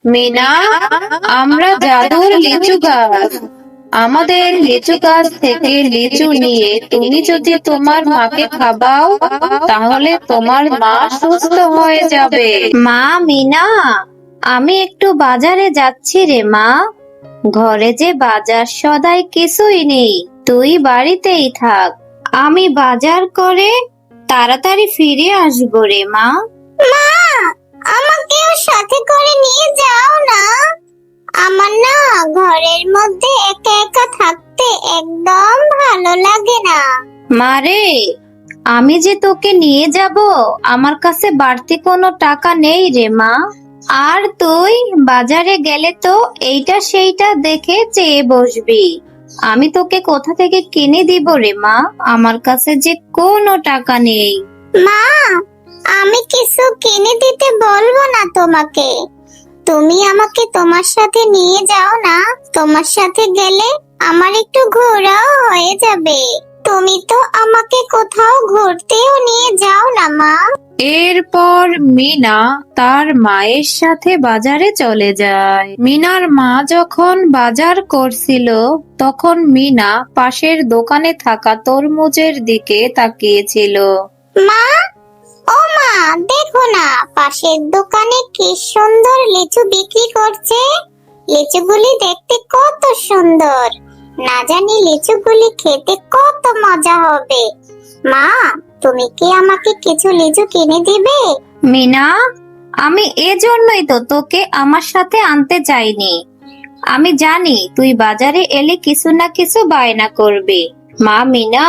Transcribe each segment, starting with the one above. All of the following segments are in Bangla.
মিনা, আমরা জাদুর লিচু গাছ। আমাদের লিচু গাছ থেকে লিচু নিয়ে তুমি যদি তোমার মাকে খাওয়াও, তাহলে তোমার মা সুস্থ হয়ে যাবে। মা, মিনা, আমি একটু বাজারে যাচ্ছি রে মা। ঘরে যে বাজার সদাই কিছুই নেই, তুই বাড়িতেই থাক। আমি বাজার করে তাড়াতাড়ি ফিরে আসবো রে মা। মা, আমাকেও সাথে করে নিয়ে যাও না। আমার না ঘরের মধ্যে একা একা থাকতে একদম ভালো লাগে না। মারে, আমি যে তোকে নিয়ে যাব, আমার কাছে বাড়তি কোনো টাকা নেই রে মা। আর তুই বাজারে গেলে তো এইটা সেইটা দেখে চেয়ে বসবি। আমি তোকে কোথা থেকে কিনে দিব রে মা, আমার কাছে যে কোনো টাকা নেই। মা, আমি কিছু কিনে দিতে বলবো না তোমাকে। তুমি আমাকে তোমার সাথে নিয়ে যাও না। তোমার সাথে গেলে আমার একটু ঘোরাও হয়ে যাবে। তুমি তো আমাকে কোথাও ঘুরতেও নিয়ে যাও না মা। এরপর মিনা তার মায়ের সাথে বাজারে চলে যায়। মিনার মা যখন বাজার করছিল, তখন মিনা পাশের দোকানে থাকা তরমুজের দিকে তাকিয়েছিল। মা, ও মা, দেখো না পাশের দোকানে কি সুন্দর লিচু বিক্রি করছে। লিচুগুলি দেখতে কত সুন্দর। না জানি লিচুগুলি খেতে কত মজা হবে। মা, তুমি কি আমাকে কিছু লিচু কিনে দিবে? মিনা, আমি এজন্যই তো তোকে আমার সাথে আনতে চাইনি। আমি জানি তুই বাজারে এলে কিছু না কিছু বায়না করবি। মা, মিনা,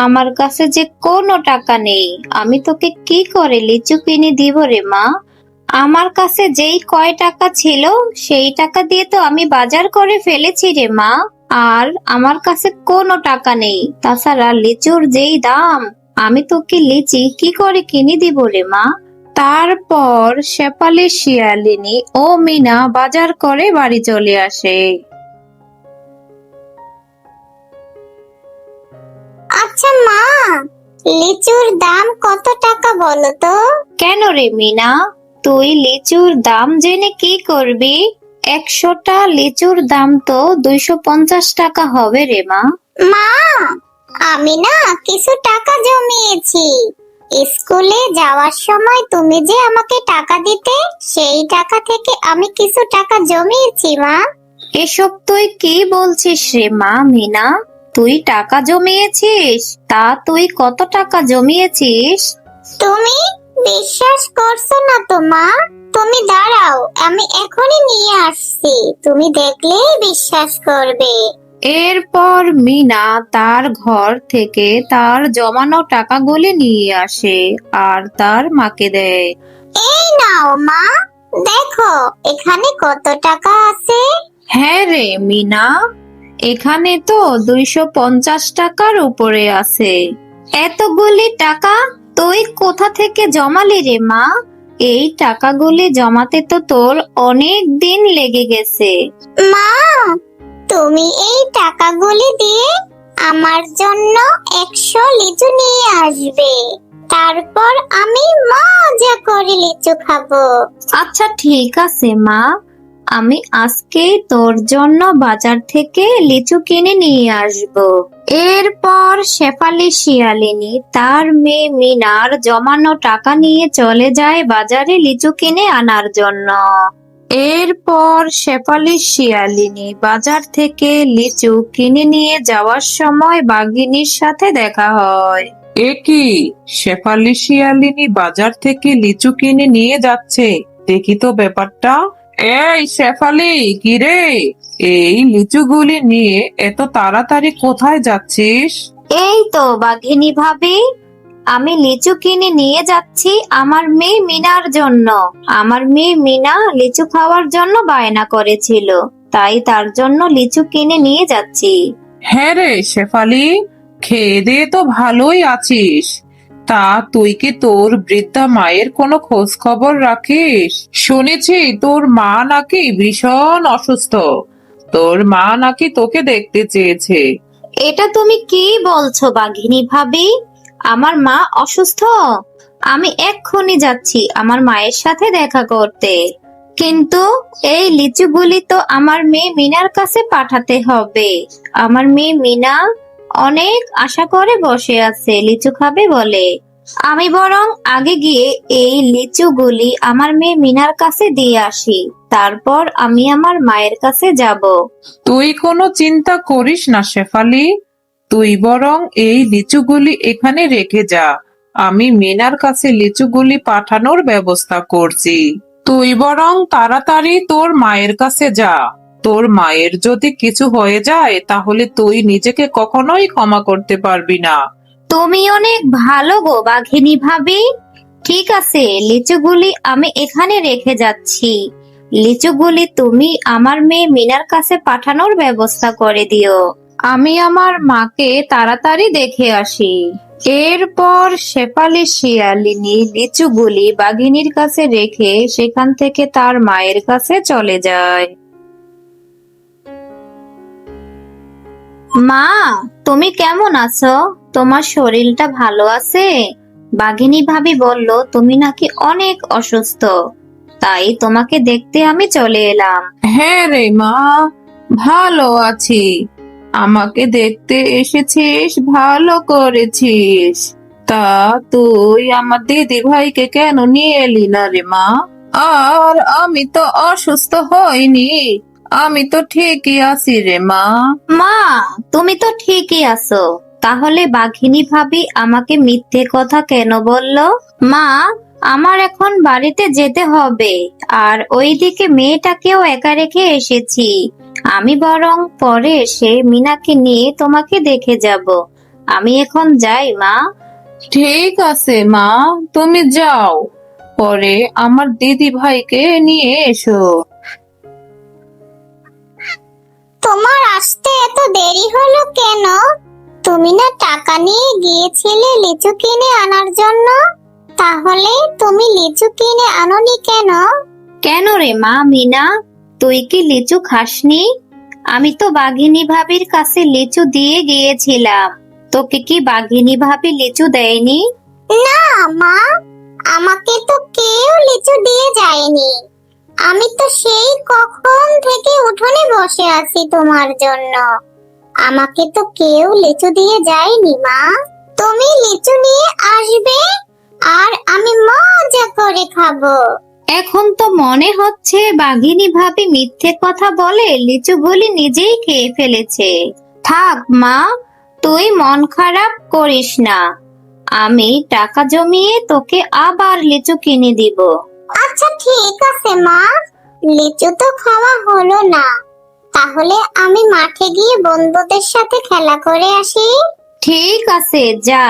আমার কাছে যে কোনো টাকা নেই, আমি তোকে কি করে লিচু কিনে দিব রে মা। আমার কাছে যেই কয় টাকা ছিল, সেই টাকা দিয়ে তো আমি বাজার করে ফেলেছি রে মা। আর আমার কাছে কোনো টাকা নেই। তাছাড়া লিচুর যেই দাম, আমি তোকে লিচি কি করে কিনে দিব রে মা। তারপর শেফালি শিয়ালিনী ও মিনা বাজার করে বাড়ি চলে আসে। আচ্ছা মা, লিচুর দাম কত টাকা বলো তো? কেন রে মিনা, তুই লিচুর দাম জেনে কি করবি? 100টা লিচুর দাম তো 250 টাকা হবে রে মা। মা, আমি না কিছু টাকা জমিয়েছি। স্কুলে যাওয়ার সময় তুমি যে আমাকে টাকা দিতে, সেই টাকা থেকে আমি কিছু টাকা জমিয়েছি মা। এসব তুই কি বলছিস রে মা, মিনা? তুই টাকা জমিয়েছিস? তা তুই কত টাকা জমিয়েছিস? তুমি বিশ্বাস করছো না তো মা? তুমি দাঁড়াও, আমি এখনই নিয়ে আসছি, তুমি দেখলেই বিশ্বাস করবে। এরপর মিনা তার ঘর থেকে তার জমানো টাকাগুলি নিয়ে আসে আর তার মাকে দেয়। এই নাও মা, দেখো এখানে কত টাকা আছে। হ্যাঁ রে মিনা, এখানে তো 250 টাকার উপরে আছে। এতগুলি টাকা তুই কোথা থেকে জমালি রে মা? এই টাকাগুলি জমাতে তো তোর অনেক দিন লেগে গেছে। মা, তুমি এই টাকাগুলি দিয়ে আমার জন্য 100 লিচু নিয়ে আসবে। তারপর আমি মজা করে লিচু খাবো। আচ্ছা ঠিক আছে মা, আমি আজকে তোর জন্য বাজার থেকে লিচু কিনে নিয়ে আসব। এরপর শেফালি শিয়ালিনী তার মেয়ে মিনার জমানো টাকা নিয়ে চলে যায় বাজারে লিচু কিনে আনার জন্য। এরপর শেফালি শিয়ালিনী বাজার থেকে লিচু কিনে নিয়ে যাওয়ার সময় বাঘিনীর সাথে দেখা হয়। এ কি, শেফালি শিয়ালিনী বাজার থেকে লিচু কিনে নিয়ে যাচ্ছে? দেখি তো ব্যাপারটা। এই শেফালি, কিরে, এই লিচুগুলি নিয়ে এত তাড়াতাড়ি কোথায় যাচ্ছিস? এই তো বাঘিনী ভাবি, আমি লিচু কিনে নিয়ে যাচ্ছি আমার মেয়ে মিনার জন্য। আমার মেয়ে মিনা লিচু খাওয়ার জন্য বায়না করেছিল, তাই তার জন্য লিচু কিনে নিয়ে যাচ্ছি। হ্যাঁ রে শেফালি, খেয়ে দিয়ে তো ভালোই আছিস। তা তুই কি তোর বৃদ্ধা মায়ের কোনো খোঁজ খবর রাখিস? শুনেছি তোর মা নাকি ভীষণ অসুস্থ। তোর মা নাকি তোকে দেখতে চেয়েছে। এটা তুমি কি বলছো বাঘিনী ভাবি? আমার মা অসুস্থ? আমি এক্ষুনি যাচ্ছি আমার মায়ের সাথে দেখা করতে। কিন্তু এই লিচুগুলি তো আমার মেয়ে মিনার কাছে পাঠাতে হবে। আমার মেয়ে মিনা অনেক আশা করে বসে আছে লিচু খাবে বলে। আমি বরং আগে গিয়ে এই লিচুগুলি আমার মেয়ে মিনার কাছে দিয়ে আসি, তারপর আমি আমার মায়ের কাছে যাব। তুই কোনো চিন্তা করিস না শেফালি, তুই বরং এই লিচুগুলি এখানে রেখে যা। আমি মিনার কাছে লিচুগুলি পাঠানোর ব্যবস্থা করছি। তুই বরং তাড়াতাড়ি তোর মায়ের কাছে যা। তোর মায়ের যদি কিছু হয়ে যায় তাহলে তুই নিজেকে কখনোই ক্ষমা করতে পারবি না। তুমি অনেক ভালো গো বাঘিনী ভাবি। ঠিক আছে, লিচুগুলি আমি এখানে রেখে যাচ্ছি। লিচুগুলি তুমি আমার মেয়ে মিনার কাছে পাঠানোর ব্যবস্থা করে দিও। আমি আমার মাকে তাড়াতাড়ি দেখে আসি। এরপর শেফালি শিয়ালিনী লিচুগুলি বাঘিনীর কাছে রেখে সেখান থেকে তার মায়ের কাছে চলে যায়। মা, তুমি কেমন আছো? তোমার শরীরটা ভালো আছে? বাঘিনী ভাবি বলল তুমি নাকি অনেক অসুস্থ, তাই তোমাকে দেখতে আমি চলে এলাম। হ্যাঁ রে মা, ভালো আছি। আমাকে দেখতে এসেছিস, ভালো করেছিস। তা তুই আমার দিদি ভাইকে কেন নিয়ে এলি না রে মা? আর আমি তো অসুস্থ হইনি, আমি তো ঠিকই আছি রে মা। মা, তুমি তো ঠিকই আছো, তাহলে বাঘিনী ভাবি আমাকে মিথ্যে কথা কেন বললো? মা, আমার এখন বাড়িতে যেতে হবে, আর ওইদিকে মেয়েটাকেও একা রেখে এসেছি। আমি বরং পরে এসে মিনাকে নিয়ে তোমাকে দেখে যাব। আমি এখন যাই মা। ঠিক আছে মা, তুমি যাও, পরে আমার দিদি ভাইকে নিয়ে এসো। তোমার আসতে এত দেরি হলো কেন? তুমি না টাকা নিয়ে গিয়েছিলে লিচু কিনে আনার জন্য? তাহলে তুমি লিচু কিনে আনোনি কেন? কেন রে মা মিনা, তুই কি লিচু খাসনি? আমি তো বাঘিনী ভাবির কাছে লিচু দিয়ে গিয়েছিলাম। তোকে কি বাঘিনী ভাবি লিচু দেয়নি? না মা, আমাকে তো কেউ লিচু দিয়ে যায়নি। আমি তো সেই কখন থেকে উঠোনে বসে আছি তোমার জন্য। আমাকে তো কেউ লিচু দিয়ে যায়নি মা। তুমি লিচু নিয়ে আসবে আর আমি মজা করে খাবো। এখন তো মনে হচ্ছে বাঘিনী ভাবি মিথ্যে কথা বলে লিচুগুলি নিজেই খেয়ে ফেলেছে। থাক মা, তুই মন খারাপ করিস না। আমি টাকা জমিয়ে তোকে আবার লিচু কিনে দিব। আচ্ছা ঠিক আছে মা, লিচু তো খাওয়া হলো না, তাহলে আমি মাঠে গিয়ে বন্ধুদের সাথে খেলা করে আসি। ঠিক আছে, যা।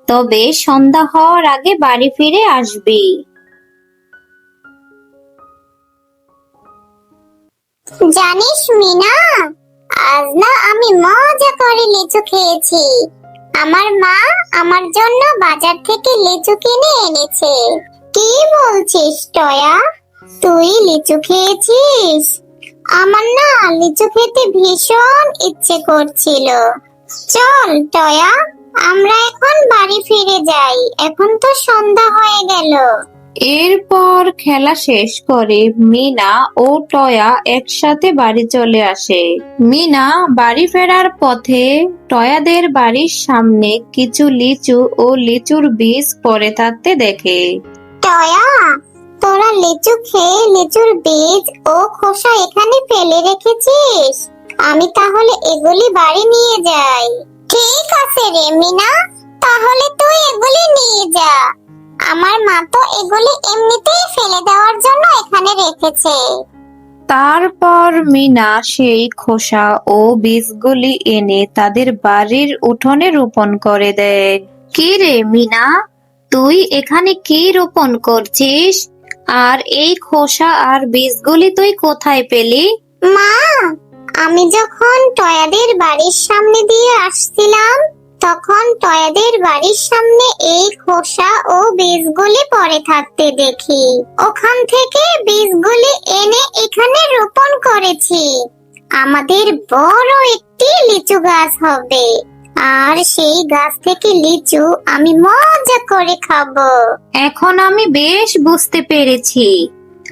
তবে সন্ধ্যা হওয়ার আগে বাড়ি ফিরে আসবি। জানিস মিনা, আজ না আমি মজা করে লিচু খেয়েছি। আমার মা আমার জন্য বাজার থেকে লিচু কিনে এনেছে। কি বলছিস টয়া, তুই লিচু খেয়েছিস? আমার না লিচু খেতে ভীষণ ইচ্ছে করছিল। চল টয়া, আমরা এখন বাড়ি ফিরে যাই, এখন তো সন্ধ্যা হয়ে গেল। এরপর খেলা শেষ করে মিনা ও টয়া একসাথে বাড়ি চলে আসে। মিনা বাড়ি ফেরার পথে টয়াদের বাড়ির সামনে কিছু লিচু ও লিচুর বীজ পড়ে থাকতে দেখে। টয়া, তোরা লিচু খেয়ে লিচুর বীজ ও খোসা এখানে ফেলে রেখেছিস। আমি তাহলে এগুলি বাড়ি নিয়ে যাই। ঠিক আছে রে মিনা, তাহলে তুই এগুলি নিয়ে যা। আমার মা তো এগুলি এমনিতেই ফেলে দেওয়ার জন্য এখানে রেখেছে। তারপর মিনা সেই খোসা ও বীজগুলি এনে তাদের বাড়ির উঠোনে রোপণ করে দেয়। কি রে মিনা, তুই এখানে কি রোপণ করছিস? আর এই খোসা আর বীজগুলি তুই কোথায় পেলি? মা, আমি যখন টয়াদের বাড়ির সামনে দিয়ে আসছিলাম, তখন টয়াদের বাড়ির সামনে এই খোসা ও বীজগুলি পড়ে থাকতে দেখি। ওখান থেকে বীজগুলি এনে এখানে রোপণ করেছি। আমাদের বড় একটি লিচু গাছ হবে, আর সেই গাছ থেকে লিচু আমি মজা করে খাবো। এখন আমি বেশ বুঝতে পেরেছি,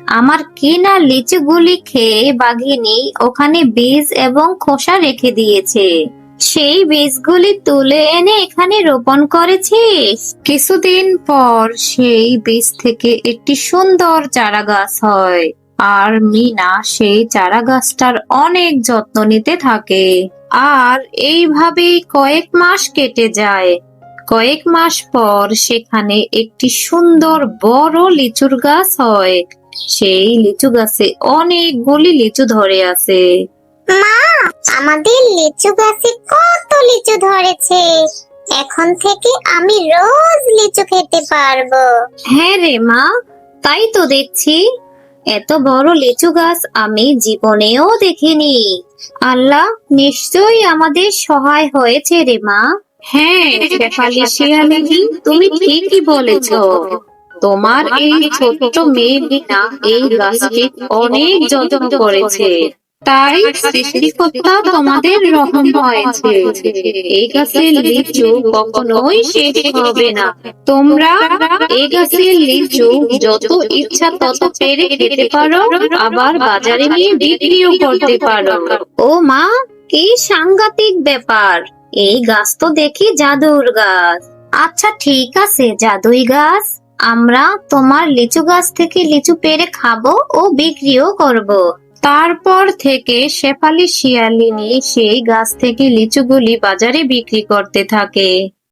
আমার কিনা লিচুগুলি খেয়ে বাঘিনী ওখানে বীজ এবং খোসা রেখে দিয়েছে। সেই বীজগুলি তুলে এনে এখানে রোপণ করেছিস। কিছুদিন পর সেই বীজ থেকে একটি সুন্দর চারা গাছ হয়, আর মিনা সেই চারা গাছটার অনেক যত্ন নিতে থাকে। আর এইভাবেই কয়েক মাস কেটে যায়। কয়েক মাস পর সেখানে একটি সুন্দর বড় লিচুর গাছ হয়। সেই লিচু গাছে অনেকগুলি লিচু ধরে আছে। মা, আমাদের লিচু গাছে কত লিচু ধরেছে। এখন থেকে আমি রোজ লিচু খেতে পারবো। হ্যাঁ রে মা, তাই তো দেখছি। এত বড় লিচু গাছ আমি জীবনেও দেখিনি। আল্লাহ নিশ্চয়ই আমাদের সহায় হয়েছে রে মা। হ্যাঁ শেফালি শিয়ালিনী, তুমি ঠিকই বলেছ। তোমার এই ছোট্ট মেয়ে মিনা এই গাছটি অনেক যত্ন করেছে, তাই সৃষ্টিকর্তা তোমাদের রহম হয়েছে। এই গাছের লিচু কখনোই শেষ হবে না। তোমরা এই গাছের লিচু যত ইচ্ছা তত পেরে খেতে পারো, আবার বাজারে নিয়ে বিক্রিও করতে পারো। ও মা, কি সাংঘাতিক ব্যাপার! এই গাছ তো দেখি জাদুর গাছ। আচ্ছা ঠিক আছে জাদুই গাছ, আমরা তোমার লিচু গাছ থেকে লিচু পেড়ে খাবো ও বিক্রিও করব। তারপর থেকে শেফালি শিয়ালিনী সেই গাছ থেকে লিচুগুলি বাজারে বিক্রি করতে থাকে।